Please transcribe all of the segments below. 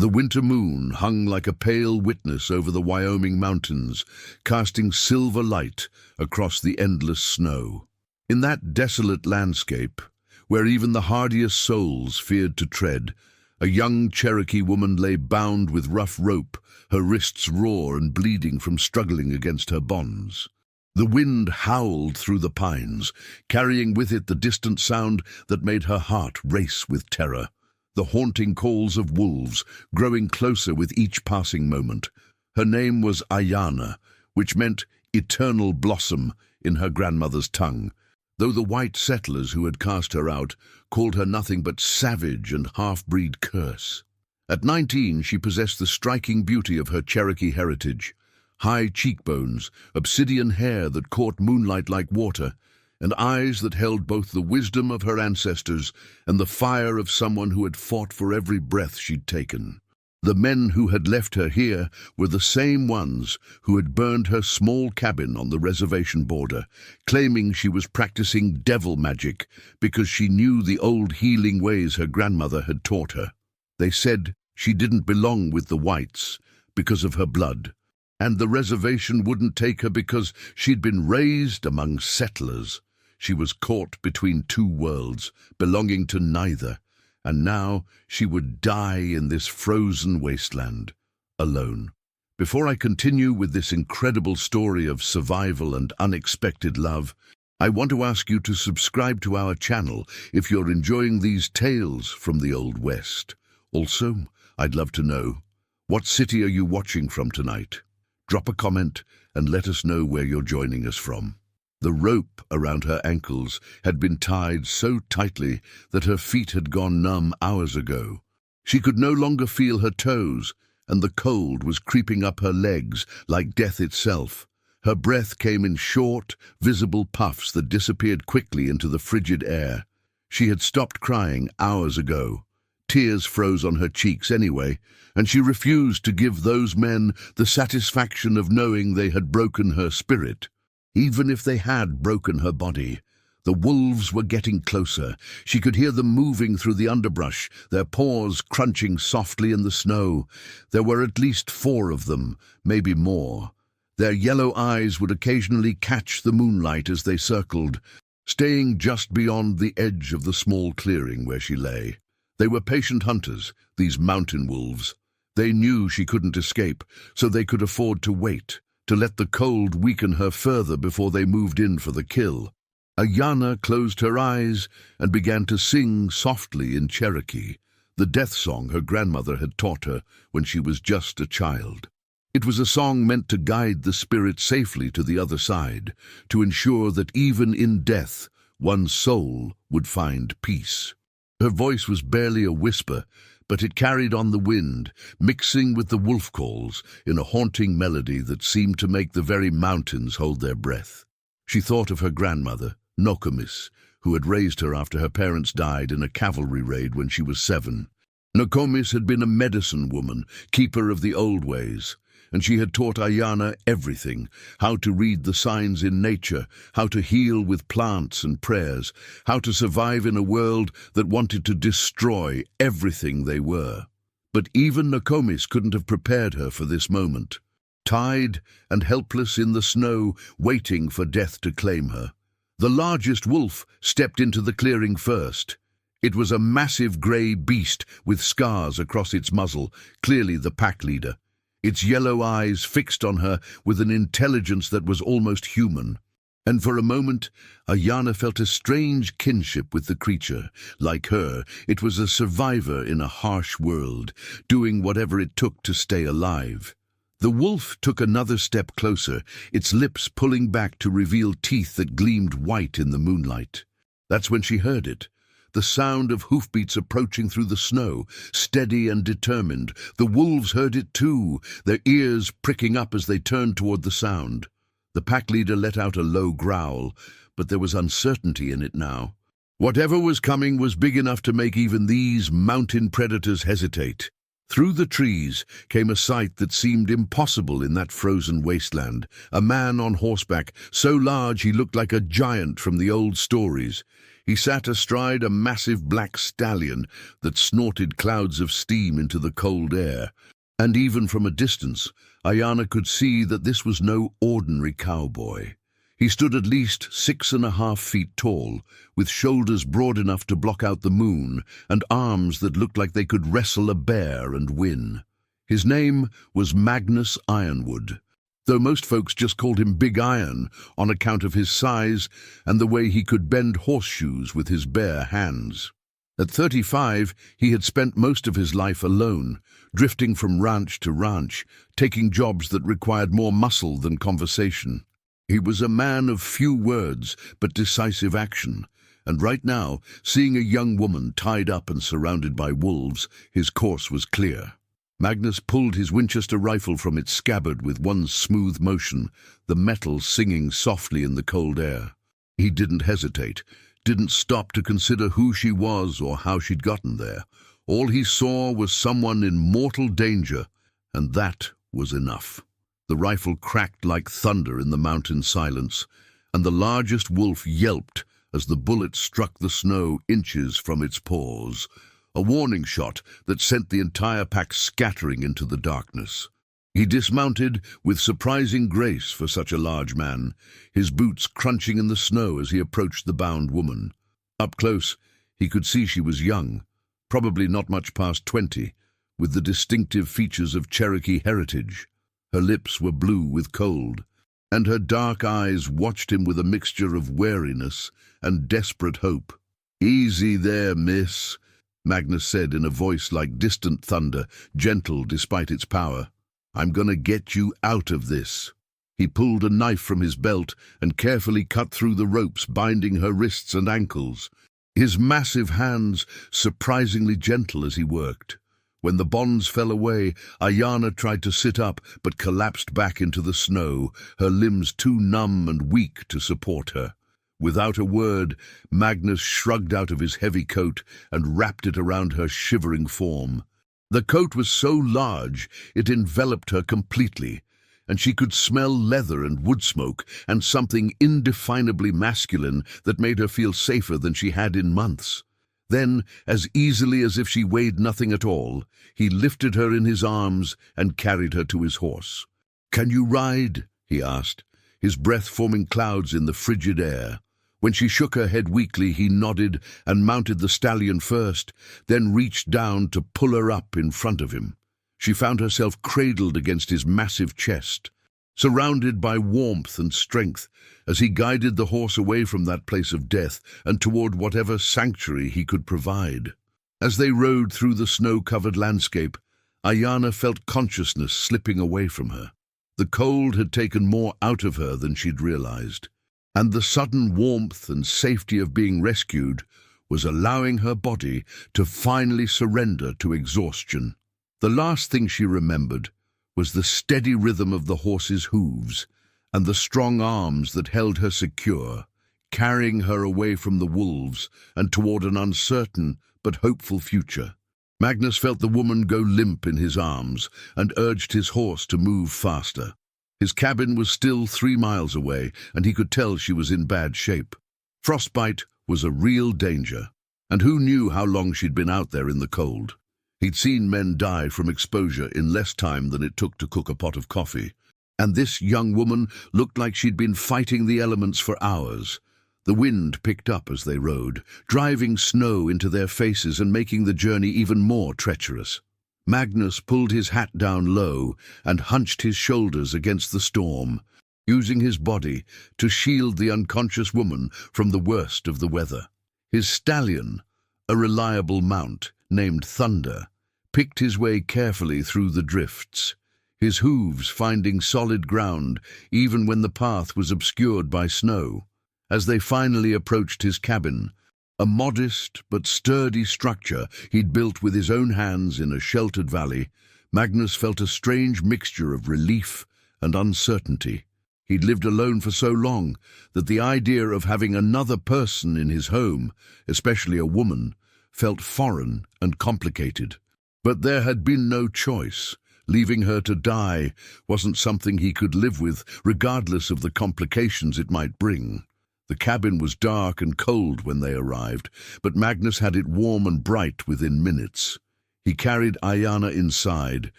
The winter moon hung like a pale witness over the Wyoming mountains, casting silver light across the endless snow. In that desolate landscape, where even the hardiest souls feared to tread, a young Cherokee woman lay bound with rough rope, her wrists raw and bleeding from struggling against her bonds. The wind howled through the pines, carrying with it the distant sound that made her heart race with terror. The haunting calls of wolves, growing closer with each passing moment. Her name was Ayanna, which meant eternal blossom in her grandmother's tongue, though the white settlers who had cast her out called her nothing but savage and half-breed curse. At 19, she possessed the striking beauty of her Cherokee heritage: high cheekbones, obsidian hair that caught moonlight like water, and eyes that held both the wisdom of her ancestors and the fire of someone who had fought for every breath she'd taken. The men who had left her here were the same ones who had burned her small cabin on the reservation border, claiming she was practicing devil magic because she knew the old healing ways her grandmother had taught her. They said she didn't belong with the whites because of her blood, and the reservation wouldn't take her because she'd been raised among settlers. She was caught between two worlds, belonging to neither, and now she would die in this frozen wasteland, alone. Before I continue with this incredible story of survival and unexpected love, I want to ask you to subscribe to our channel if you're enjoying these tales from the Old West. Also, I'd love to know, what city are you watching from tonight? Drop a comment and let us know where you're joining us from. The rope around her ankles had been tied so tightly that her feet had gone numb hours ago. She could no longer feel her toes, and the cold was creeping up her legs like death itself. Her breath came in short, visible puffs that disappeared quickly into the frigid air. She had stopped crying hours ago. Tears froze on her cheeks anyway, and she refused to give those men the satisfaction of knowing they had broken her spirit. Even if they had broken her body, the wolves were getting closer. She could hear them moving through the underbrush, their paws crunching softly in the snow. There were at least 4 of them, maybe more. Their yellow eyes would occasionally catch the moonlight as they circled, staying just beyond the edge of the small clearing where she lay. They were patient hunters, these mountain wolves. They knew she couldn't escape, so they could afford to wait, to let the cold weaken her further before they moved in for the kill. Ayanna closed her eyes and began to sing softly in Cherokee, the death song her grandmother had taught her when she was just a child. It was a song meant to guide the spirit safely to the other side, to ensure that even in death, one's soul would find peace. Her voice was barely a whisper, but it carried on the wind, mixing with the wolf calls in a haunting melody that seemed to make the very mountains hold their breath. She thought of her grandmother, Nokomis, who had raised her after her parents died in a cavalry raid when she was 7. Nokomis had been a medicine woman, keeper of the old ways, and she had taught Ayanna everything: how to read the signs in nature, how to heal with plants and prayers, how to survive in a world that wanted to destroy everything they were. But even Nokomis couldn't have prepared her for this moment. Tied and helpless in the snow, waiting for death to claim her, the largest wolf stepped into the clearing first. It was a massive grey beast with scars across its muzzle, clearly the pack leader. Its yellow eyes fixed on her with an intelligence that was almost human. And for a moment, Ayanna felt a strange kinship with the creature. Like her, it was a survivor in a harsh world, doing whatever it took to stay alive. The wolf took another step closer, its lips pulling back to reveal teeth that gleamed white in the moonlight. That's when she heard it. The sound of hoofbeats approaching through the snow, steady and determined. The wolves heard it too, their ears pricking up as they turned toward the sound. The pack leader let out a low growl, but there was uncertainty in it now. Whatever was coming was big enough to make even these mountain predators hesitate. Through the trees came a sight that seemed impossible in that frozen wasteland. A man on horseback, so large he looked like a giant from the old stories. He sat astride a massive black stallion that snorted clouds of steam into the cold air, and even from a distance, Ayana could see that this was no ordinary cowboy. He stood at least 6.5 feet tall, with shoulders broad enough to block out the moon and arms that looked like they could wrestle a bear and win. His name was Magnus Ironwood, though most folks just called him Big Iron on account of his size and the way he could bend horseshoes with his bare hands. At 35, he had spent most of his life alone, drifting from ranch to ranch, taking jobs that required more muscle than conversation. He was a man of few words but decisive action, and right now, seeing a young woman tied up and surrounded by wolves, his course was clear. Magnus pulled his Winchester rifle from its scabbard with one smooth motion, the metal singing softly in the cold air. He didn't hesitate, didn't stop to consider who she was or how she'd gotten there. All he saw was someone in mortal danger, and that was enough. The rifle cracked like thunder in the mountain silence, and the largest wolf yelped as the bullet struck the snow inches from its paws. A warning shot that sent the entire pack scattering into the darkness. He dismounted with surprising grace for such a large man, his boots crunching in the snow as he approached the bound woman. Up close, he could see she was young, probably not much past 20, with the distinctive features of Cherokee heritage. Her lips were blue with cold, and her dark eyes watched him with a mixture of wariness and desperate hope. "Easy there, miss," Magnus said in a voice like distant thunder, gentle despite its power. "I'm gonna get you out of this." He pulled a knife from his belt and carefully cut through the ropes binding her wrists and ankles, his massive hands surprisingly gentle as he worked. When the bonds fell away, Ayana tried to sit up but collapsed back into the snow, her limbs too numb and weak to support her. Without a word, Magnus shrugged out of his heavy coat and wrapped it around her shivering form. The coat was so large it enveloped her completely, and she could smell leather and wood smoke and something indefinably masculine that made her feel safer than she had in months. Then, as easily as if she weighed nothing at all, he lifted her in his arms and carried her to his horse. "Can you ride?" he asked, his breath forming clouds in the frigid air. When she shook her head weakly, he nodded and mounted the stallion first, then reached down to pull her up in front of him. She found herself cradled against his massive chest, surrounded by warmth and strength, as he guided the horse away from that place of death and toward whatever sanctuary he could provide. As they rode through the snow-covered landscape, Ayana felt consciousness slipping away from her. The cold had taken more out of her than she'd realized, and the sudden warmth and safety of being rescued was allowing her body to finally surrender to exhaustion. The last thing she remembered was the steady rhythm of the horse's hooves and the strong arms that held her secure, carrying her away from the wolves and toward an uncertain but hopeful future. Magnus felt the woman go limp in his arms and urged his horse to move faster. His cabin was still 3 miles away, and he could tell she was in bad shape. Frostbite was a real danger, and who knew how long she'd been out there in the cold. He'd seen men die from exposure in less time than it took to cook a pot of coffee, and this young woman looked like she'd been fighting the elements for hours. The wind picked up as they rode, driving snow into their faces and making the journey even more treacherous. Magnus pulled his hat down low and hunched his shoulders against the storm, using his body to shield the unconscious woman from the worst of the weather. His stallion, a reliable mount named Thunder, picked his way carefully through the drifts, his hooves finding solid ground even when the path was obscured by snow. As they finally approached his cabin, a modest but sturdy structure he'd built with his own hands in a sheltered valley, Magnus felt a strange mixture of relief and uncertainty. He'd lived alone for so long that the idea of having another person in his home, especially a woman, felt foreign and complicated. But there had been no choice. Leaving her to die wasn't something he could live with, regardless of the complications it might bring. The cabin was dark and cold when they arrived, but Magnus had it warm and bright within minutes. He carried Ayana inside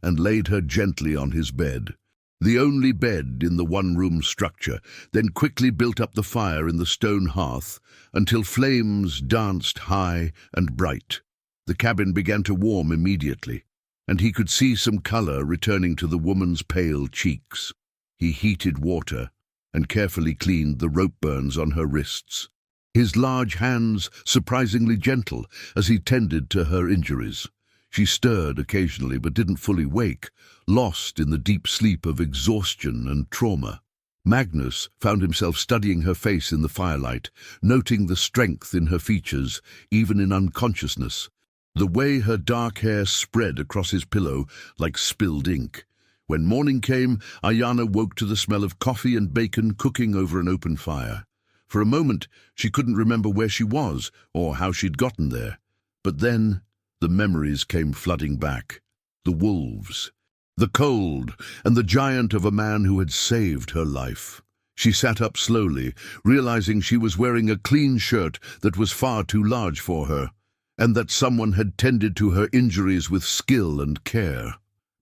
and laid her gently on his bed, the only bed in the one-room structure, then quickly built up the fire in the stone hearth until flames danced high and bright. The cabin began to warm immediately, and he could see some color returning to the woman's pale cheeks. He heated water and carefully cleaned the rope burns on her wrists, his large hands surprisingly gentle as he tended to her injuries. She stirred occasionally but didn't fully wake, lost in the deep sleep of exhaustion and trauma. Magnus found himself studying her face in the firelight, noting the strength in her features, even in unconsciousness, the way her dark hair spread across his pillow like spilled ink. When morning came, Ayana woke to the smell of coffee and bacon cooking over an open fire. For a moment, she couldn't remember where she was or how she'd gotten there. But then, the memories came flooding back. The wolves, the cold, and the giant of a man who had saved her life. She sat up slowly, realizing she was wearing a clean shirt that was far too large for her, and that someone had tended to her injuries with skill and care.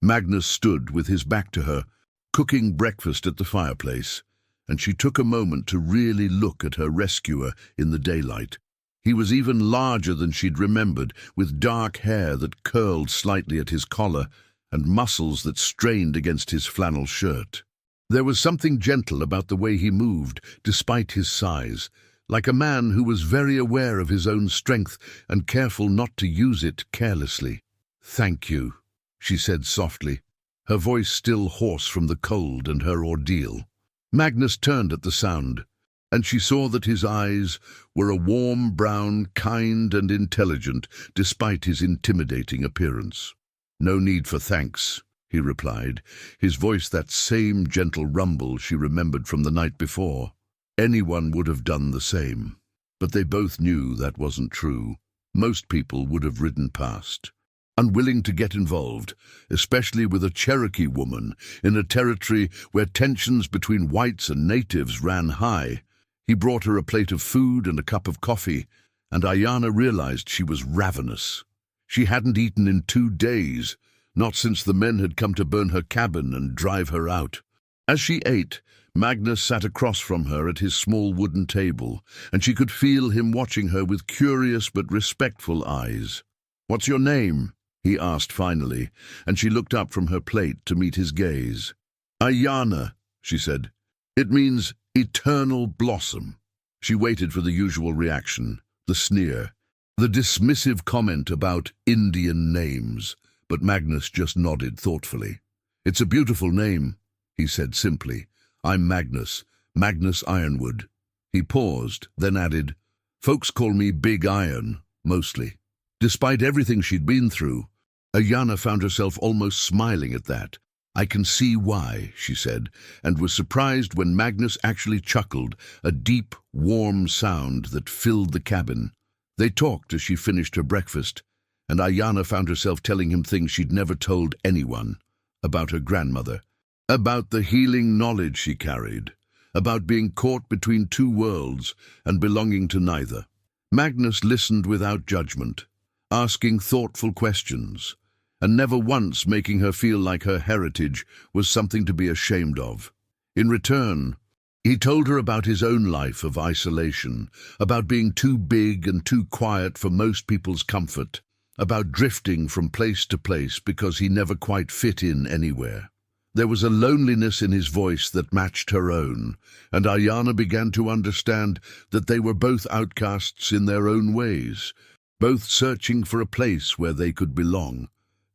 Magnus stood with his back to her, cooking breakfast at the fireplace, and she took a moment to really look at her rescuer in the daylight. He was even larger than she'd remembered, with dark hair that curled slightly at his collar and muscles that strained against his flannel shirt. There was something gentle about the way he moved, despite his size, like a man who was very aware of his own strength and careful not to use it carelessly. "Thank you," she said softly, her voice still hoarse from the cold and her ordeal. Magnus turned at the sound, and she saw that his eyes were a warm brown, kind and intelligent, despite his intimidating appearance. "No need for thanks," he replied, his voice that same gentle rumble she remembered from the night before. Anyone would have done the same. But they both knew that wasn't true. Most people would have ridden past, unwilling to get involved, especially with a Cherokee woman in a territory where tensions between whites and natives ran high. He brought her a plate of food and a cup of coffee, and Ayana realized she was ravenous. She hadn't eaten in 2 days, not since the men had come to burn her cabin and drive her out. As she ate, Magnus sat across from her at his small wooden table, and she could feel him watching her with curious but respectful eyes. "What's your name?" he asked finally, and she looked up from her plate to meet his gaze. "Ayana," she said. "It means eternal blossom." She waited for the usual reaction, the sneer, the dismissive comment about Indian names, but Magnus just nodded thoughtfully. "It's a beautiful name," he said simply. "I'm Magnus, Magnus Ironwood." He paused, then added, "Folks call me Big Iron, mostly." Despite everything she'd been through, Ayana found herself almost smiling at that. "I can see why," she said, and was surprised when Magnus actually chuckled, a deep, warm sound that filled the cabin. They talked as she finished her breakfast, and Ayana found herself telling him things she'd never told anyone, about her grandmother, about the healing knowledge she carried, about being caught between 2 worlds and belonging to neither. Magnus listened without judgment, asking thoughtful questions, and never once making her feel like her heritage was something to be ashamed of. In return, he told her about his own life of isolation, about being too big and too quiet for most people's comfort, about drifting from place to place because he never quite fit in anywhere. There was a loneliness in his voice that matched her own, and Ayana began to understand that they were both outcasts in their own ways, both searching for a place where they could belong.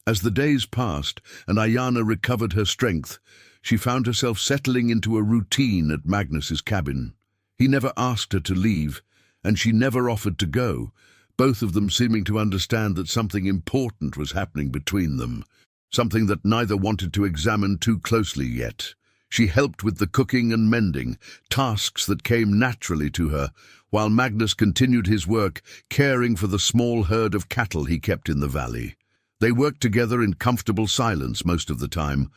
As the days passed and Ayana recovered her strength, she found herself settling into a routine at Magnus's cabin. He never asked her to leave, and she never offered to go, both of them seeming to understand that something important was happening between them, something that neither wanted to examine too closely yet. She helped with the cooking and mending, tasks that came naturally to her, while Magnus continued his work, caring for the small herd of cattle he kept in the valley. They worked together in comfortable silence most of the time,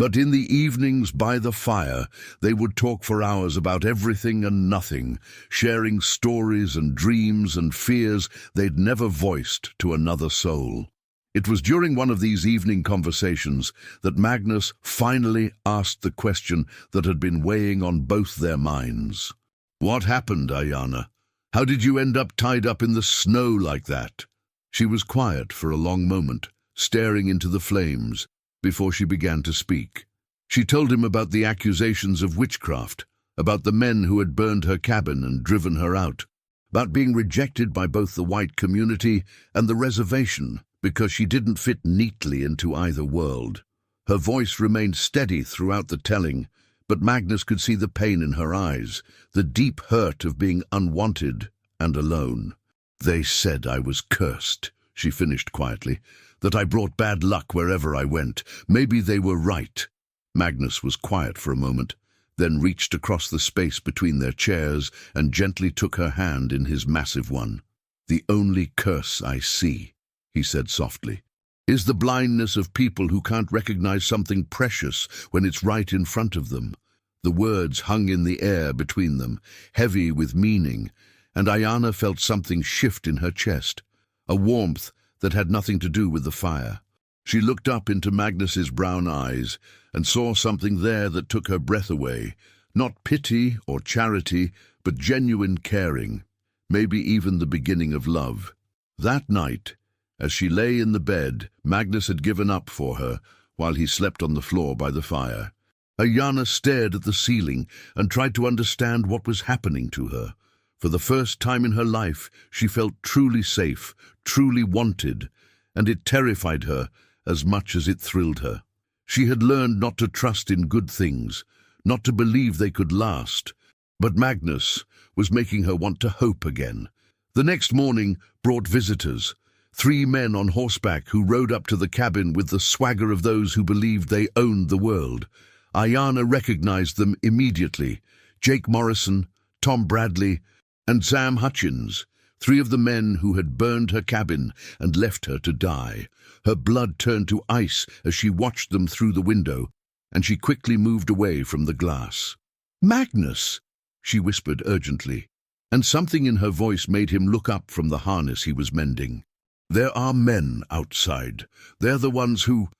But in the evenings by the fire, they would talk for hours about everything and nothing, sharing stories and dreams and fears they'd never voiced to another soul. It was during one of these evening conversations that Magnus finally asked the question that had been weighing on both their minds. "What happened, Ayana? How did you end up tied up in the snow like that?" She was quiet for a long moment, staring into the flames, before she began to speak. She told him about the accusations of witchcraft, about the men who had burned her cabin and driven her out, about being rejected by both the white community and the reservation because she didn't fit neatly into either world. Her voice remained steady throughout the telling, but Magnus could see the pain in her eyes, the deep hurt of being unwanted and alone. "They said I was cursed," she finished quietly, "that I brought bad luck wherever I went. Maybe they were right." Magnus was quiet for a moment, then reached across the space between their chairs and gently took her hand in his massive one. "The only curse I see," he said softly, "is the blindness of people who can't recognize something precious when it's right in front of them." The words hung in the air between them, heavy with meaning, and Ayana felt something shift in her chest, a warmth that had nothing to do with the fire. She looked up into Magnus's brown eyes and saw something there that took her breath away, not pity or charity, but genuine caring, maybe even the beginning of love. That night, as she lay in the bed, Magnus had given up for her while he slept on the floor by the fire. Ayana stared at the ceiling and tried to understand what was happening to her. For the first time in her life, she felt truly safe, truly wanted, and it terrified her as much as it thrilled her. She had learned not to trust in good things, not to believe they could last, but Magnus was making her want to hope again. The next morning brought visitors, 3 men on horseback who rode up to the cabin with the swagger of those who believed they owned the world. Ayana recognized them immediately: Jake Morrison, Tom Bradley, and Sam Hutchins, 3 of the men who had burned her cabin and left her to die. Her blood turned to ice as she watched them through the window, and she quickly moved away from the glass. "Magnus!" she whispered urgently, and something in her voice made him look up from the harness he was mending. "There are men outside. They're the ones who—"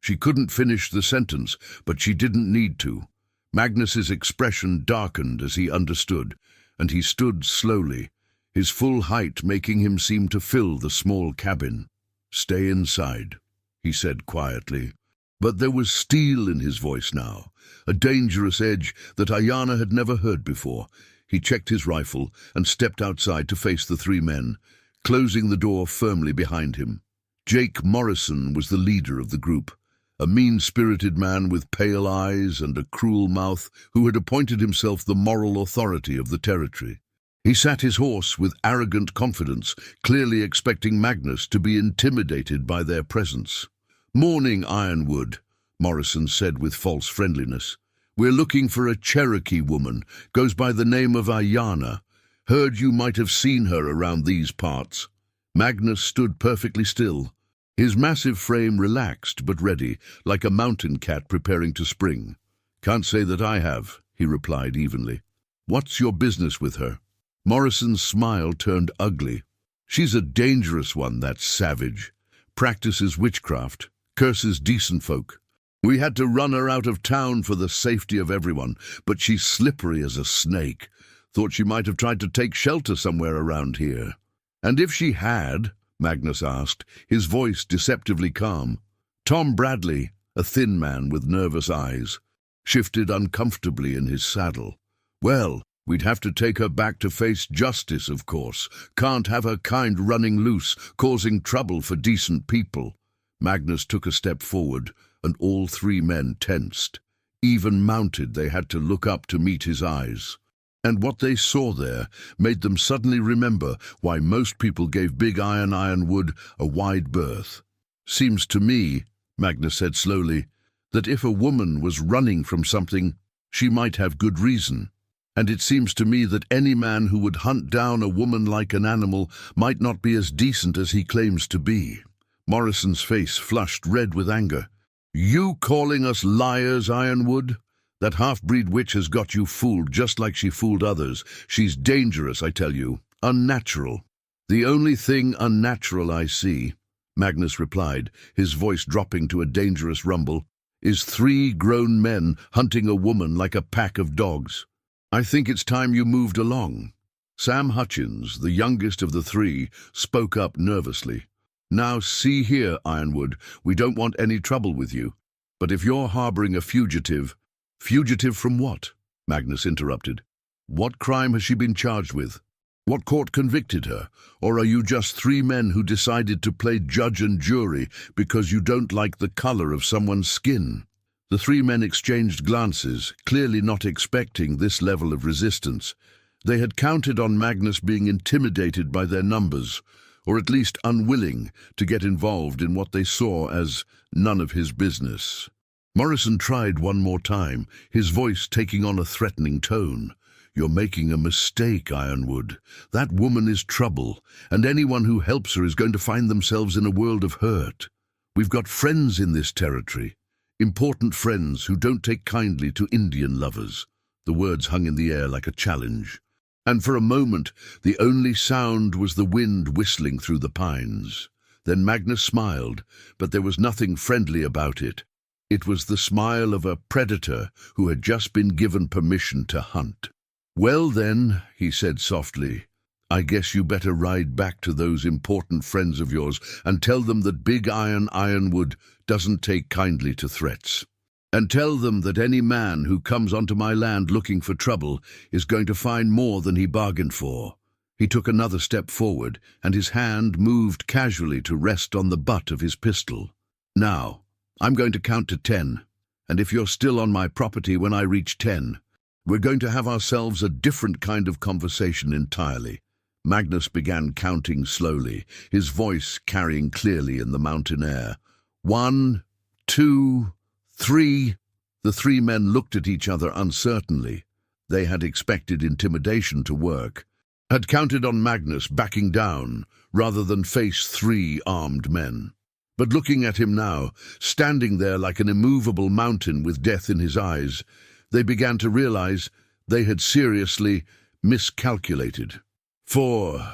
She couldn't finish the sentence, but she didn't need to. Magnus's expression darkened as he understood, and he stood slowly, his full height making him seem to fill the small cabin. "Stay inside," he said quietly. But there was steel in his voice now, a dangerous edge that Ayana had never heard before. He checked his rifle and stepped outside to face the 3 men, closing the door firmly behind him. Jake Morrison was the leader of the group, a mean-spirited man with pale eyes and a cruel mouth who had appointed himself the moral authority of the territory. He sat his horse with arrogant confidence, clearly expecting Magnus to be intimidated by their presence. "Morning, Ironwood," Morrison said with false friendliness. "We're looking for a Cherokee woman, goes by the name of Ayana. Heard you might have seen her around these parts." Magnus stood perfectly still, his massive frame relaxed but ready, like a mountain cat preparing to spring. "Can't say that I have," he replied evenly. "What's your business with her?" Morrison's smile turned ugly. "She's a dangerous one, that savage. Practices witchcraft, curses decent folk. We had to run her out of town for the safety of everyone, but she's slippery as a snake. Thought she might have tried to take shelter somewhere around here." "And if she had?" Magnus asked, his voice deceptively calm. Tom Bradley, a thin man with nervous eyes, shifted uncomfortably in his saddle. "Well, we'd have to take her back to face justice, of course. Can't have her kind running loose, causing trouble for decent people." Magnus took a step forward, and all 3 men tensed. Even mounted, they had to look up to meet his eyes. And what they saw there made them suddenly remember why most people gave Big Ironwood a wide berth. "Seems to me," Magnus said slowly, "that if a woman was running from something, she might have good reason. And it seems to me that any man who would hunt down a woman like an animal might not be as decent as he claims to be." Morrison's face flushed red with anger. You calling us liars, Ironwood? That half-breed witch has got you fooled just like she fooled others. She's dangerous, I tell you. Unnatural. The only thing unnatural I see, Magnus replied, his voice dropping to a dangerous rumble, is 3 grown men hunting a woman like a pack of dogs. I think it's time you moved along. Sam Hutchins, the youngest of the 3, spoke up nervously. Now see here, Ironwood, we don't want any trouble with you. But if you're harboring a fugitive— Fugitive from what? Magnus interrupted. What crime has she been charged with? What court convicted her? Or are you just 3 men who decided to play judge and jury because you don't like the color of someone's skin? The 3 men exchanged glances, clearly not expecting this level of resistance. They had counted on Magnus being intimidated by their numbers, or at least unwilling to get involved in what they saw as none of his business. Morrison tried one more time, his voice taking on a threatening tone. You're making a mistake, Ironwood. That woman is trouble, and anyone who helps her is going to find themselves in a world of hurt. We've got friends in this territory, important friends who don't take kindly to Indian lovers. The words hung in the air like a challenge. And for a moment, the only sound was the wind whistling through the pines. Then Magnus smiled, but there was nothing friendly about it. It was the smile of a predator who had just been given permission to hunt. Well then, he said softly, I guess you better ride back to those important friends of yours and tell them that Big Ironwood doesn't take kindly to threats. And tell them that any man who comes onto my land looking for trouble is going to find more than he bargained for. He took another step forward, and his hand moved casually to rest on the butt of his pistol. Now, I'm going to count to 10, and if you're still on my property when I reach 10, we're going to have ourselves a different kind of conversation entirely. Magnus began counting slowly, his voice carrying clearly in the mountain air. 1, 2, 3. The 3 men looked at each other uncertainly. They had expected intimidation to work, had counted on Magnus backing down rather than face 3 armed men. But looking at him now, standing there like an immovable mountain with death in his eyes, they began to realize they had seriously miscalculated. 4,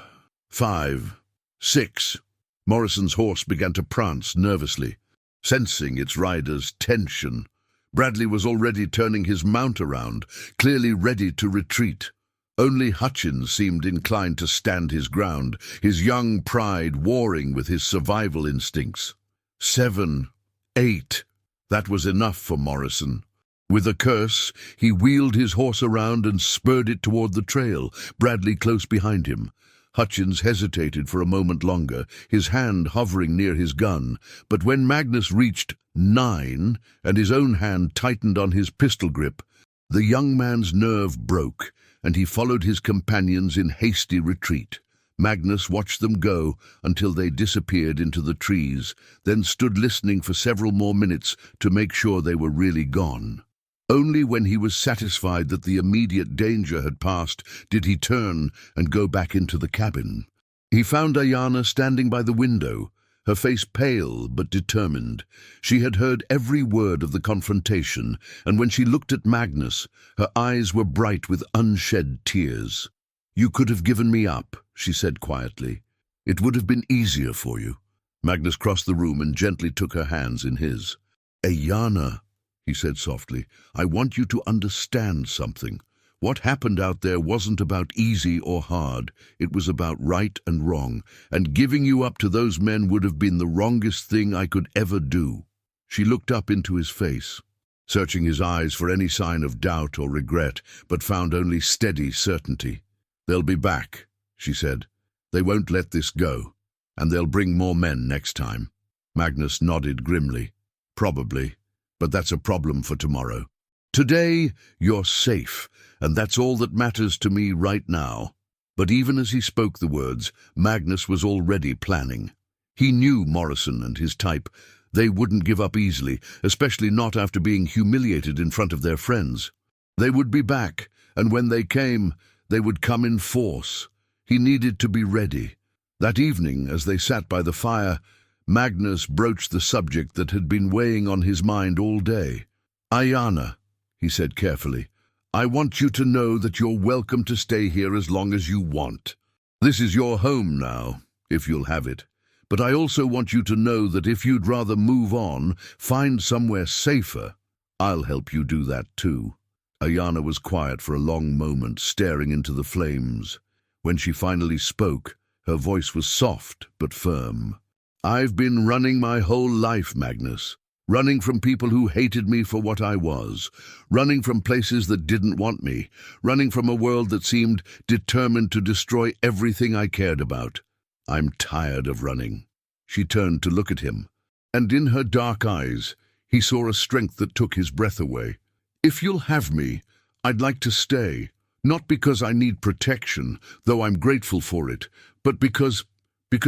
5, 6. Morrison's horse began to prance nervously, sensing its rider's tension. Bradley was already turning his mount around, clearly ready to retreat. Only Hutchins seemed inclined to stand his ground, his young pride warring with his survival instincts. 7, 8. That was enough for Morrison. With a curse, he wheeled his horse around and spurred it toward the trail, Bradley close behind him. Hutchins hesitated for a moment longer, his hand hovering near his gun, but when Magnus reached 9 and his own hand tightened on his pistol grip, the young man's nerve broke, and he followed his companions in hasty retreat. Magnus watched them go until they disappeared into the trees, then stood listening for several more minutes to make sure they were really gone. Only when he was satisfied that the immediate danger had passed did he turn and go back into the cabin. He found Ayana standing by the window, her face pale but determined. She had heard every word of the confrontation, and when she looked at Magnus, her eyes were bright with unshed tears. You could have given me up, she said quietly. It would have been easier for you. Magnus crossed the room and gently took her hands in his. Ayana, he said softly, I want you to understand something. What happened out there wasn't about easy or hard. It was about right and wrong, and giving you up to those men would have been the wrongest thing I could ever do. She looked up into his face, searching his eyes for any sign of doubt or regret, but found only steady certainty. They'll be back, she said. They won't let this go, and they'll bring more men next time. Magnus nodded grimly. Probably, but that's a problem for tomorrow. Today, you're safe, and that's all that matters to me right now. But even as he spoke the words, Magnus was already planning. He knew Morrison and his type. They wouldn't give up easily, especially not after being humiliated in front of their friends. They would be back, and when they came, they would come in force. He needed to be ready. That evening, as they sat by the fire, Magnus broached the subject that had been weighing on his mind all day. "Ayana," he said carefully, "I want you to know that you're welcome to stay here as long as you want. This is your home now, if you'll have it. But I also want you to know that if you'd rather move on, find somewhere safer, I'll help you do that too." Ayana was quiet for a long moment, staring into the flames. When she finally spoke, her voice was soft but firm. "I've been running my whole life, Magnus. Running from people who hated me for what I was. Running from places that didn't want me. Running from a world that seemed determined to destroy everything I cared about. I'm tired of running." She turned to look at him, and in her dark eyes, he saw a strength that took his breath away. "If you'll have me, I'd like to stay. Not because I need protection, though I'm grateful for it, but because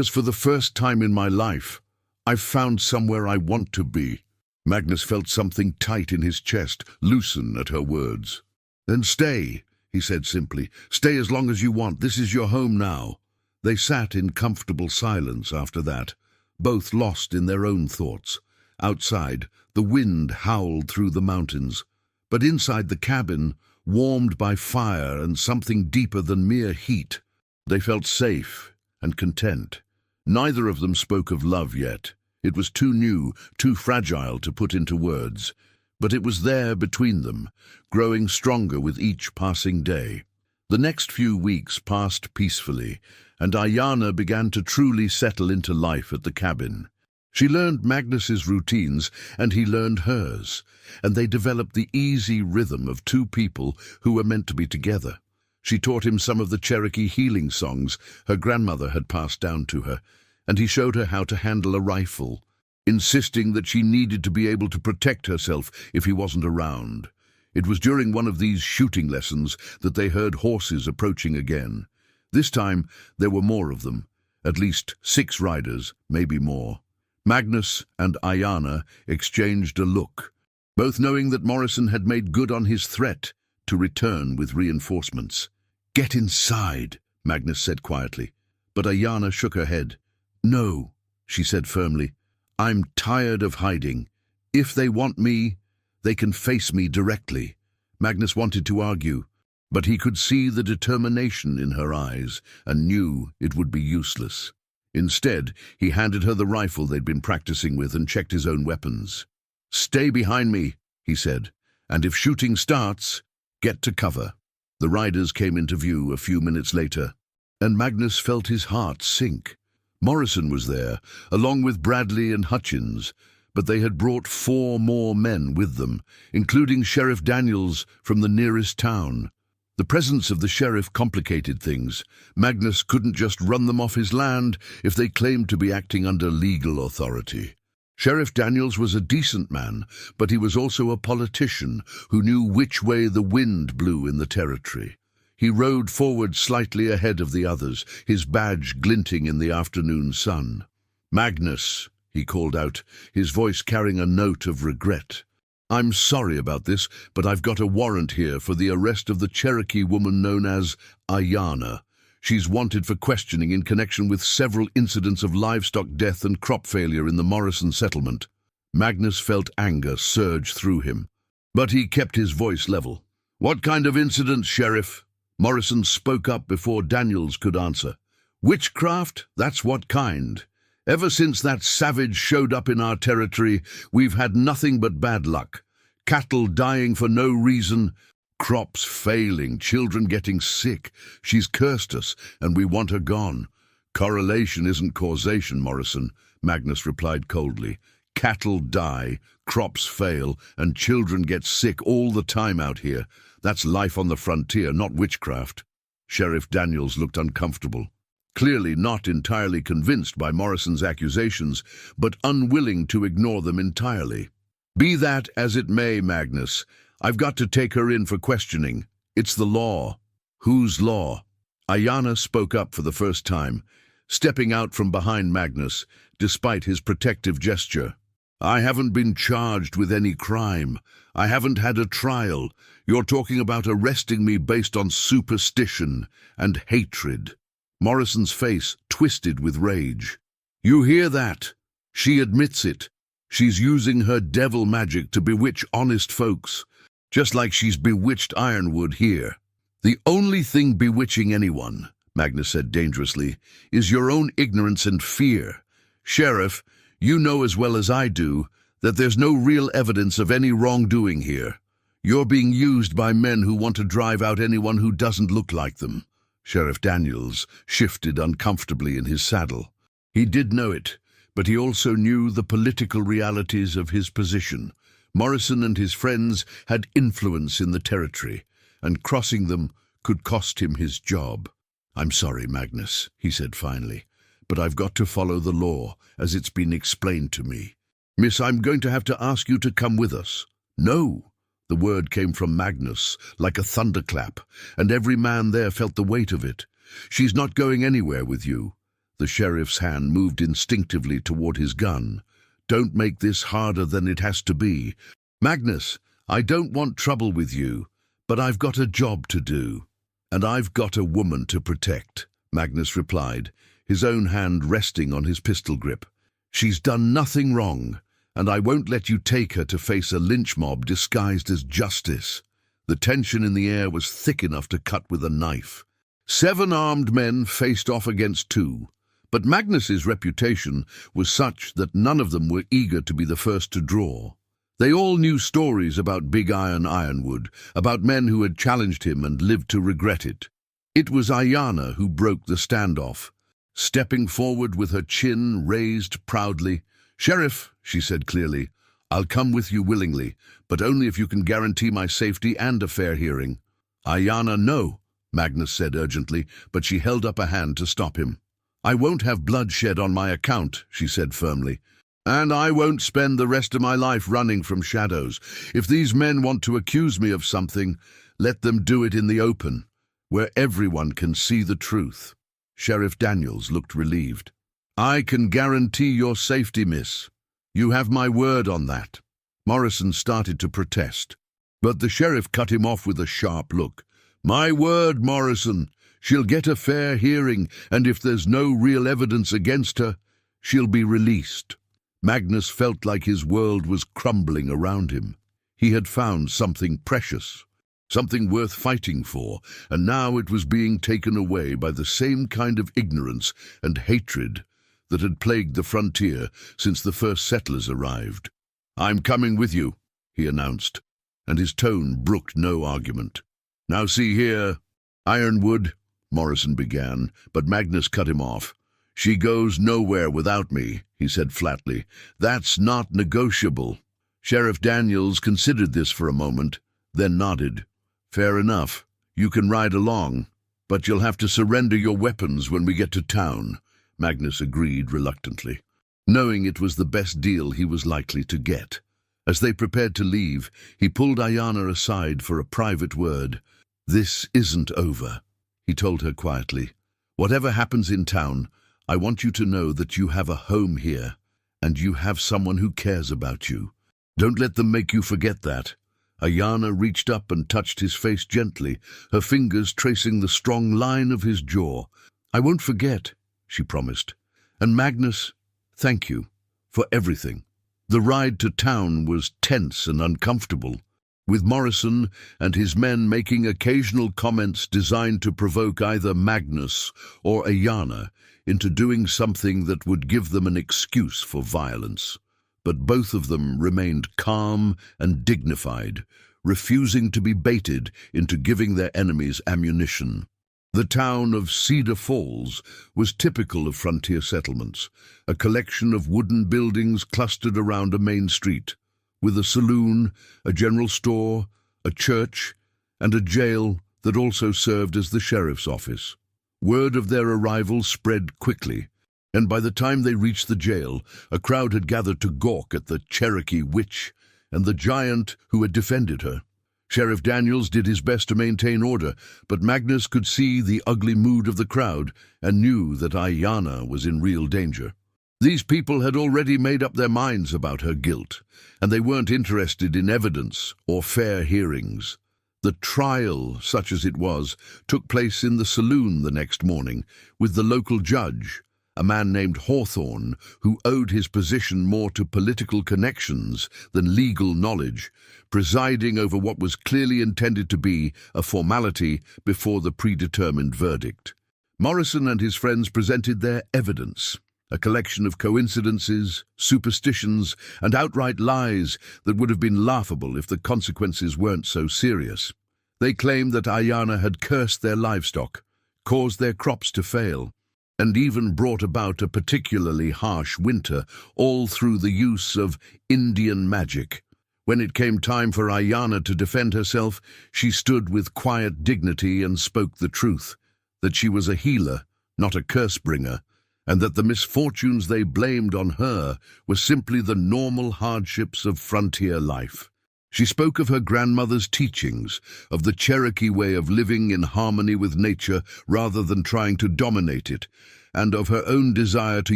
for the first time in my life, I've found somewhere I want to be." Magnus felt something tight in his chest loosen at her words. "Then stay," he said simply. "Stay as long as you want. This is your home now." They sat in comfortable silence after that, both lost in their own thoughts. Outside, the wind howled through the mountains, but inside the cabin, warmed by fire and something deeper than mere heat, they felt safe and content. Neither of them spoke of love yet. It was too new, too fragile to put into words, but it was there between them, growing stronger with each passing day. The next few weeks passed peacefully, and Ayana began to truly settle into life at the cabin. She learned Magnus's routines, and he learned hers, and they developed the easy rhythm of two people who were meant to be together. She taught him some of the Cherokee healing songs her grandmother had passed down to her, and he showed her how to handle a rifle, insisting that she needed to be able to protect herself if he wasn't around. It was during one of these shooting lessons that they heard horses approaching again. This time there were more of them, at least 6 riders, maybe more. Magnus and Ayana exchanged a look, both knowing that Morrison had made good on his threat to return with reinforcements. "Get inside," Magnus said quietly, but Ayana shook her head. "No," she said firmly. "I'm tired of hiding. If they want me, they can face me directly." Magnus wanted to argue, but he could see the determination in her eyes and knew it would be useless. Instead, he handed her the rifle they'd been practicing with and checked his own weapons. "Stay behind me," he said, "and if shooting starts, get to cover." The riders came into view a few minutes later, and Magnus felt his heart sink. Morrison was there, along with Bradley and Hutchins, but they had brought 4 more men with them, including Sheriff Daniels from the nearest town. The presence of the sheriff complicated things. Magnus couldn't just run them off his land if they claimed to be acting under legal authority. Sheriff Daniels was a decent man, but he was also a politician who knew which way the wind blew in the territory. He rode forward slightly ahead of the others, his badge glinting in the afternoon sun. "Magnus," he called out, his voice carrying a note of regret. "I'm sorry about this, but I've got a warrant here for the arrest of the Cherokee woman known as Ayana. She's wanted for questioning in connection with several incidents of livestock death and crop failure in the Morrison settlement." Magnus felt anger surge through him, but he kept his voice level. "What kind of incidents, Sheriff?" Morrison spoke up before Daniels could answer. "Witchcraft, that's what kind. Ever since that savage showed up in our territory, we've had nothing but bad luck. Cattle dying for no reason, crops failing, children getting sick. She's cursed us, and we want her gone." "Correlation isn't causation, Morrison," Magnus replied coldly. "Cattle die, crops fail, and children get sick all the time out here. That's life on the frontier, not witchcraft." Sheriff Daniels looked uncomfortable, clearly not entirely convinced by Morrison's accusations, but unwilling to ignore them entirely. "Be that as it may, Magnus, I've got to take her in for questioning. It's the law." "Whose law?" Ayana spoke up for the first time, stepping out from behind Magnus, despite his protective gesture. "I haven't been charged with any crime. I haven't had a trial. You're talking about arresting me based on superstition and hatred." Morrison's face twisted with rage. "You hear that?" She admits it. She's using her devil magic to bewitch honest folks, just like she's bewitched Ironwood here. The only thing bewitching anyone, Magnus said dangerously, is your own ignorance and fear. Sheriff, you know as well as I do that there's no real evidence of any wrongdoing here. You're being used by men who want to drive out anyone who doesn't look like them. Sheriff Daniels shifted uncomfortably in his saddle. He did know it, but he also knew the political realities of his position. Morrison and his friends had influence in the territory, and crossing them could cost him his job. "I'm sorry, Magnus," he said finally, "but I've got to follow the law as it's been explained to me. Miss, I'm going to have to ask you to come with us." "No." The word came from Magnus like a thunderclap, and every man there felt the weight of it. "She's not going anywhere with you." The sheriff's hand moved instinctively toward his gun. "Don't make this harder than it has to be. Magnus, I don't want trouble with you, but I've got a job to do. And I've got a woman to protect," Magnus replied, his own hand resting on his pistol grip. "She's done nothing wrong, and I won't let you take her to face a lynch mob disguised as justice." The tension in the air was thick enough to cut with a knife. 7 armed men faced off against 2, but Magnus's reputation was such that none of them were eager to be the first to draw. They all knew stories about Big Iron Ironwood, about men who had challenged him and lived to regret it. It was Ayanna who broke the standoff. Stepping forward with her chin raised proudly, "Sheriff," she said clearly, "I'll come with you willingly, but only if you can guarantee my safety and a fair hearing." "Ayanna, no," Magnus said urgently, but she held up a hand to stop him. "I won't have bloodshed on my account," she said firmly. "And I won't spend the rest of my life running from shadows. If these men want to accuse me of something, let them do it in the open, where everyone can see the truth." Sheriff Daniels looked relieved. "I can guarantee your safety, miss. You have my word on that." Morrison started to protest, but the sheriff cut him off with a sharp look. "My word, Morrison. She'll get a fair hearing, and if there's no real evidence against her, she'll be released." Magnus felt like his world was crumbling around him. He had found something precious, something worth fighting for, and now it was being taken away by the same kind of ignorance and hatred that had plagued the frontier since the first settlers arrived. "I'm coming with you," he announced, and his tone brooked no argument. "Now see here, Ironwood," Morrison began, but Magnus cut him off. "She goes nowhere without me," he said flatly. "That's not negotiable." Sheriff Daniels considered this for a moment, then nodded. "Fair enough. You can ride along, but you'll have to surrender your weapons when we get to town," Magnus agreed reluctantly, knowing it was the best deal he was likely to get. As they prepared to leave, he pulled Ayanna aside for a private word. "This isn't over," he told her quietly. "Whatever happens in town, I want you to know that you have a home here, and you have someone who cares about you. Don't let them make you forget that." Ayanna reached up and touched his face gently, her fingers tracing the strong line of his jaw. "I won't forget," she promised. "And Magnus, thank you for everything." The ride to town was tense and uncomfortable, with Morrison and his men making occasional comments designed to provoke either Magnus or Ayanna into doing something that would give them an excuse for violence. But both of them remained calm and dignified, refusing to be baited into giving their enemies ammunition. The town of Cedar Falls was typical of frontier settlements, a collection of wooden buildings clustered around a main street, with a saloon, a general store, a church, and a jail that also served as the sheriff's office. Word of their arrival spread quickly, and by the time they reached the jail, a crowd had gathered to gawk at the Cherokee witch and the giant who had defended her. Sheriff Daniels did his best to maintain order, but Magnus could see the ugly mood of the crowd and knew that Ayanna was in real danger. These people had already made up their minds about her guilt, and they weren't interested in evidence or fair hearings. The trial, such as it was, took place in the saloon the next morning, with the local judge, a man named Hawthorne, who owed his position more to political connections than legal knowledge, presiding over what was clearly intended to be a formality before the predetermined verdict. Morrison and his friends presented their evidence, a collection of coincidences, superstitions, and outright lies that would have been laughable if the consequences weren't so serious. They claimed that Ayana had cursed their livestock, caused their crops to fail, and even brought about a particularly harsh winter, all through the use of Indian magic. When it came time for Ayana to defend herself, she stood with quiet dignity and spoke the truth, that she was a healer, not a curse-bringer, and that the misfortunes they blamed on her were simply the normal hardships of frontier life. She spoke of her grandmother's teachings, of the Cherokee way of living in harmony with nature rather than trying to dominate it, and of her own desire to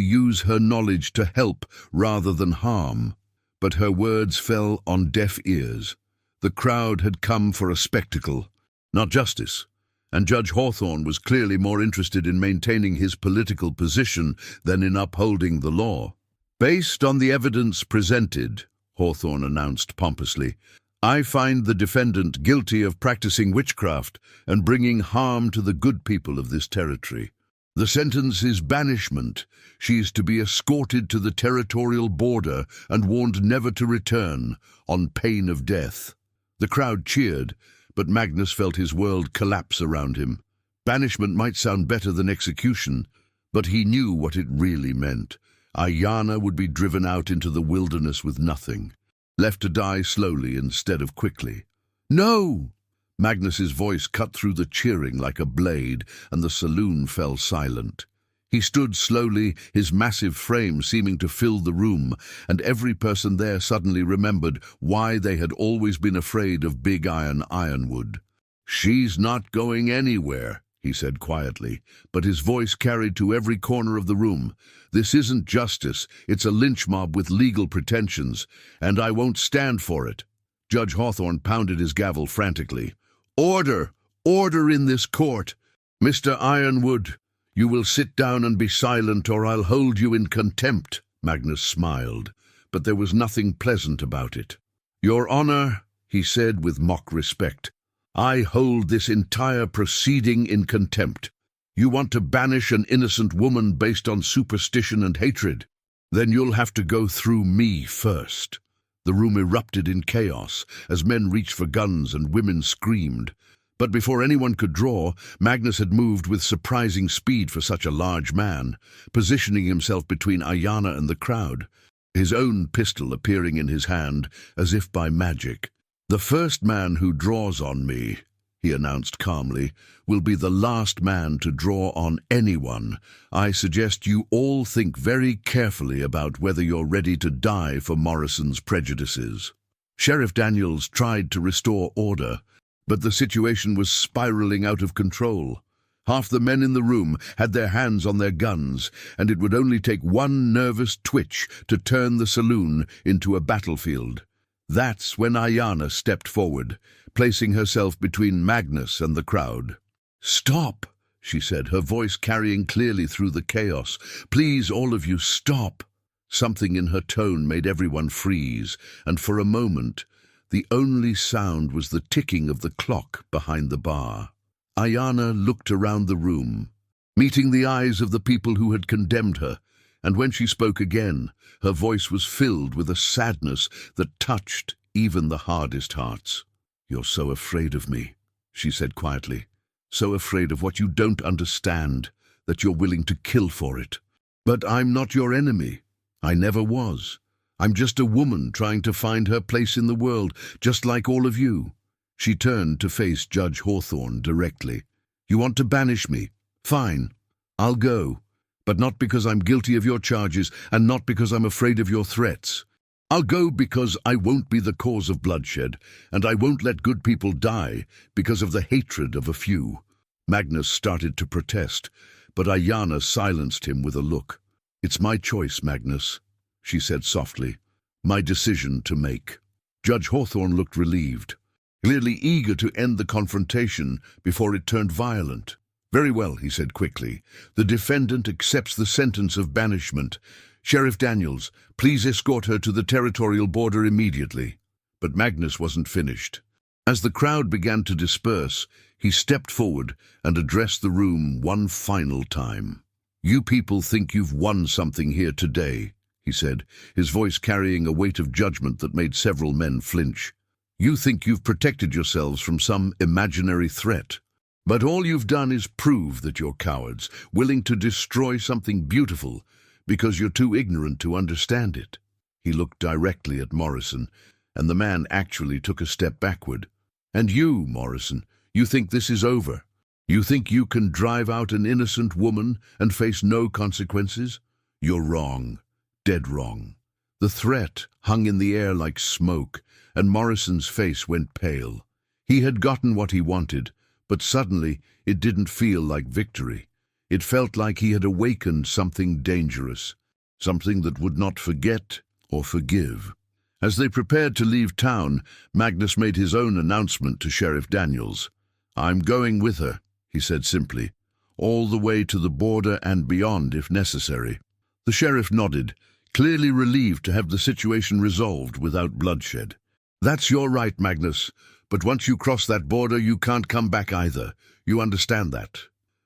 use her knowledge to help rather than harm. But her words fell on deaf ears. The crowd had come for a spectacle, not justice, and Judge Hawthorne was clearly more interested in maintaining his political position than in upholding the law. "Based on the evidence presented," Hawthorne announced pompously, "I find the defendant guilty of practicing witchcraft and bringing harm to the good people of this territory. The sentence is banishment. She is to be escorted to the territorial border and warned never to return, on pain of death." The crowd cheered, but Magnus felt his world collapse around him. Banishment might sound better than execution, but he knew what it really meant. Ayana would be driven out into the wilderness with nothing, left to die slowly instead of quickly. "No!" Magnus's voice cut through the cheering like a blade, and the saloon fell silent. He stood slowly, his massive frame seeming to fill the room, and every person there suddenly remembered why they had always been afraid of Big Ironwood. "She's not going anywhere," he said quietly, but his voice carried to every corner of the room. "This isn't justice, it's a lynch mob with legal pretensions, and I won't stand for it." Judge Hawthorne pounded his gavel frantically. "Order! Order in this court! Mr. Ironwood, you will sit down and be silent or I'll hold you in contempt." Magnus smiled, but there was nothing pleasant about it. "Your Honor," he said with mock respect, "I hold this entire proceeding in contempt. You want to banish an innocent woman based on superstition and hatred? Then you'll have to go through me first." The room erupted in chaos as men reached for guns and women screamed. But before anyone could draw, Magnus had moved with surprising speed for such a large man, positioning himself between Ayana and the crowd, his own pistol appearing in his hand as if by magic. "The first man who draws on me," he announced calmly, "will be the last man to draw on anyone. I suggest you all think very carefully about whether you're ready to die for Morrison's prejudices." Sheriff Daniels tried to restore order, but the situation was spiraling out of control. Half the men in the room had their hands on their guns, and it would only take one nervous twitch to turn the saloon into a battlefield. That's when Ayana stepped forward, placing herself between Magnus and the crowd. "Stop," she said, her voice carrying clearly through the chaos. "Please, all of you, stop." Something in her tone made everyone freeze, and for a moment, the only sound was the ticking of the clock behind the bar. Ayana looked around the room, meeting the eyes of the people who had condemned her, and when she spoke again, her voice was filled with a sadness that touched even the hardest hearts. "You're so afraid of me," she said quietly, "so afraid of what you don't understand, that you're willing to kill for it. But I'm not your enemy. I never was. I'm just a woman trying to find her place in the world, just like all of you." She turned to face Judge Hawthorne directly. "You want to banish me? Fine. I'll go. But not because I'm guilty of your charges, and not because I'm afraid of your threats. I'll go because I won't be the cause of bloodshed, and I won't let good people die because of the hatred of a few." Magnus started to protest, but Ayana silenced him with a look. "It's my choice, Magnus," she said softly. "My decision to make." Judge Hawthorne looked relieved, clearly eager to end the confrontation before it turned violent. "Very well," he said quickly. "The defendant accepts the sentence of banishment. Sheriff Daniels, please escort her to the territorial border immediately." But Magnus wasn't finished. As the crowd began to disperse, he stepped forward and addressed the room one final time. "You people think you've won something here today," he said, his voice carrying a weight of judgment that made several men flinch. "You think you've protected yourselves from some imaginary threat. But all you've done is prove that you're cowards, willing to destroy something beautiful because you're too ignorant to understand it." He looked directly at Morrison, and the man actually took a step backward. "And you, Morrison, you think this is over? You think you can drive out an innocent woman and face no consequences? You're wrong, dead wrong." The threat hung in the air like smoke, and Morrison's face went pale. He had gotten what he wanted, but suddenly it didn't feel like victory. It felt like he had awakened something dangerous, something that would not forget or forgive. As they prepared to leave town, Magnus made his own announcement to Sheriff Daniels. "I'm going with her," he said simply, "all the way to the border and beyond if necessary." The sheriff nodded, clearly relieved to have the situation resolved without bloodshed. "That's your right, Magnus, but once you cross that border you can't come back either. You understand that?"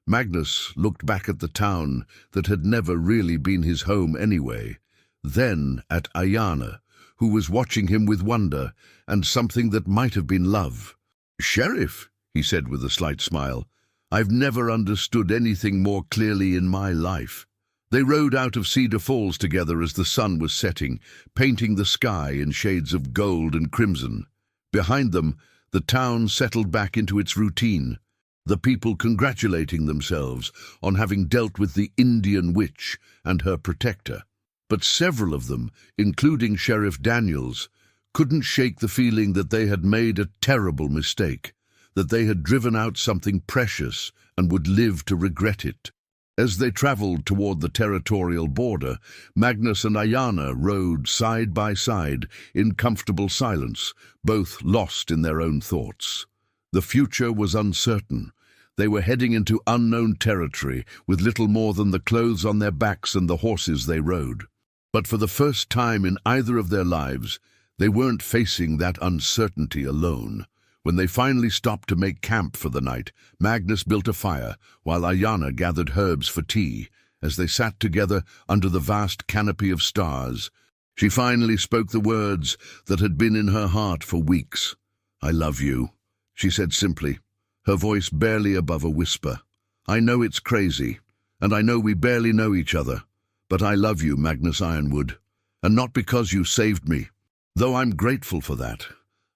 Magnus looked back at the town that had never really been his home anyway, then at Ayana, who was watching him with wonder and something that might have been love. "Sheriff," he said with a slight smile, "I've never understood anything more clearly in my life." They rode out of Cedar Falls together as the sun was setting, painting the sky in shades of gold and crimson. Behind them, the town settled back into its routine, the people congratulating themselves on having dealt with the Indian witch and her protector. But several of them, including Sheriff Daniels, couldn't shake the feeling that they had made a terrible mistake, that they had driven out something precious and would live to regret it. As they traveled toward the territorial border, Magnus and Ayana rode side by side in comfortable silence, both lost in their own thoughts. The future was uncertain. They were heading into unknown territory with little more than the clothes on their backs and the horses they rode. But for the first time in either of their lives, they weren't facing that uncertainty alone. When they finally stopped to make camp for the night, Magnus built a fire, while Ayana gathered herbs for tea. As they sat together under the vast canopy of stars, she finally spoke the words that had been in her heart for weeks. "I love you," she said simply, her voice barely above a whisper. "I know it's crazy, and I know we barely know each other, but I love you, Magnus Ironwood, and not because you saved me, though I'm grateful for that.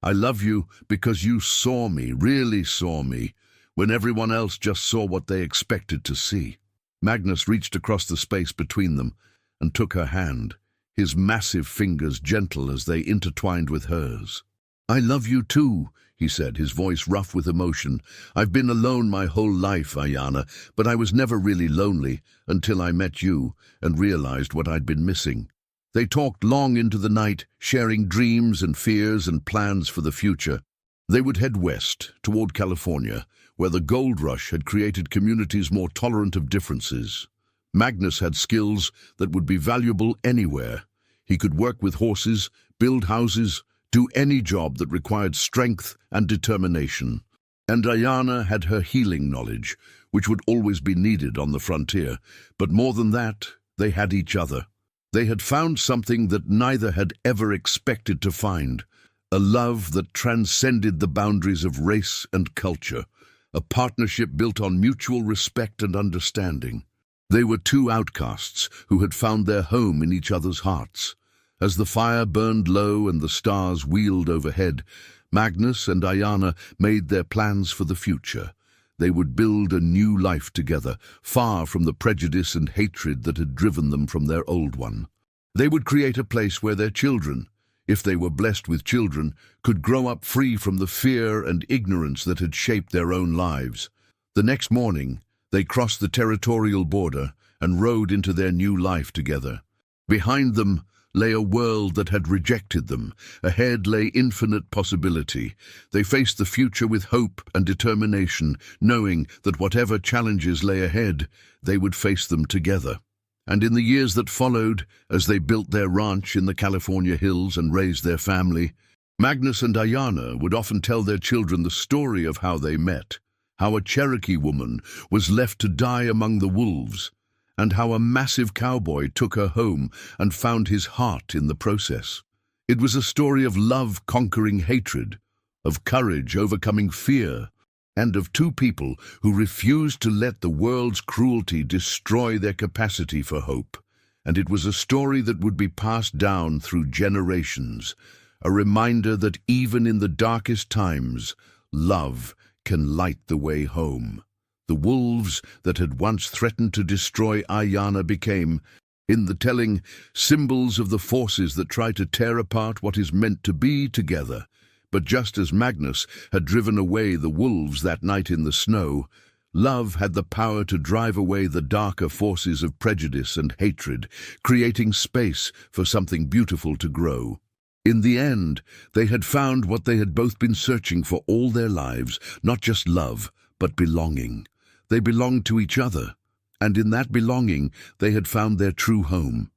I love you because you saw me, really saw me, when everyone else just saw what they expected to see." Magnus reached across the space between them and took her hand, his massive fingers gentle as they intertwined with hers. "I love you too," he said, his voice rough with emotion. "I've been alone my whole life, Ayana, but I was never really lonely until I met you and realized what I'd been missing." They talked long into the night, sharing dreams and fears and plans for the future. They would head west, toward California, where the gold rush had created communities more tolerant of differences. Magnus had skills that would be valuable anywhere. He could work with horses, build houses, do any job that required strength and determination. And Ayana had her healing knowledge, which would always be needed on the frontier. But more than that, they had each other. They had found something that neither had ever expected to find, a love that transcended the boundaries of race and culture, a partnership built on mutual respect and understanding. They were two outcasts who had found their home in each other's hearts. As the fire burned low and the stars wheeled overhead, Magnus and Ayana made their plans for the future. They would build a new life together, far from the prejudice and hatred that had driven them from their old one. They would create a place where their children, if they were blessed with children, could grow up free from the fear and ignorance that had shaped their own lives. The next morning, they crossed the territorial border and rode into their new life together. Behind them, lay a world that had rejected them. Ahead lay infinite possibility. They faced the future with hope and determination, knowing that whatever challenges lay ahead, they would face them together. And in the years that followed, as they built their ranch in the California hills and raised their family, Magnus and Ayana would often tell their children the story of how they met, how a Cherokee woman was left to die among the wolves, and how a massive cowboy took her home and found his heart in the process. It was a story of love conquering hatred, of courage overcoming fear, and of two people who refused to let the world's cruelty destroy their capacity for hope. And it was a story that would be passed down through generations, a reminder that even in the darkest times, love can light the way home. The wolves that had once threatened to destroy Ayana became, in the telling, symbols of the forces that try to tear apart what is meant to be together. But just as Magnus had driven away the wolves that night in the snow, love had the power to drive away the darker forces of prejudice and hatred, creating space for something beautiful to grow. In the end, they had found what they had both been searching for all their lives, not just love, but belonging. They belonged to each other, and in that belonging they had found their true home.